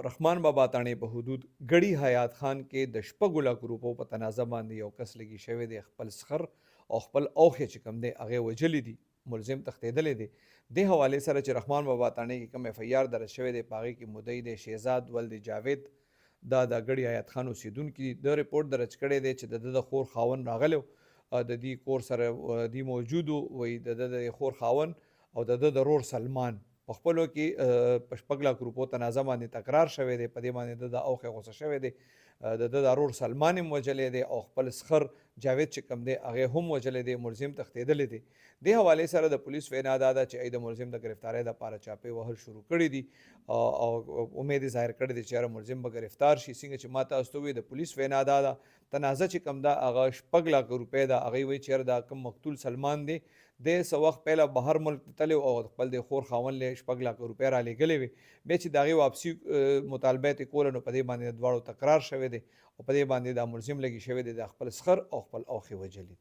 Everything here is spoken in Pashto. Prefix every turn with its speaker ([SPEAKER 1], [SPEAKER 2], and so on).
[SPEAKER 1] رحمان بابا تاڼې په حدود ګړی حیات خان کې د شپږو لکو روپو په تنازه باندې یو کس لګي شوی دی. خپل سخر او خپل اوښې چې کوم دی هغې وژلي دي. ملزم تښتېدلی دی. دې حوالې سره چې رحمان بابا تاڼې کې کوم اف ای آر درج شوی دی په هغې کې مدعي دی شهزاد ولد جاوید، دا د ګړی حیات خان اوسېدونکي دي. د ریپورټ درج کړی دی چې د ده د خور خاوند راغلی د دې کور سره دی موجود وایي د ده د خور خاوند او د ده د رور سلمان په خپلو کې په 6 لک روپو تنازه باندې تکرار شوی دی. په دې باندې د اوښې غوسه شوی دی. د ده د رور سلمان هم وژلی دی او خپل سخر جاوید چې کوم دی هغې هم وژلی دی. ملزم تښتېدلی دی. دې حوالې سره د پولیس وینا دا ده چې د ملزم د ګرفتارۍ دپاره چاپې وهل شروع کړي دي او امید یې ظاهر کړی دی چې یاره ملزم به ګرفتار شي. څنګه چې ما تاسو ته وویل د پولیس وینا دا ده تنازه چې کوم ده هغه 6 لک روپۍ ده. هغوی وایي چې یاره دا کوم مقتول سلمان دی د څه وخت پهله بهر ملک تللی او خپل د خور خاوند له 6 لک روپۍ رالیږلې وې. بیا چې د هغې واپسي مطالبه یې کوله نو په دې باندې د دواړو تکرار شوی دی او په دې باندې دا ملزم لګي شوی دی د خپل سخر او خپل اوښې وژلي دي.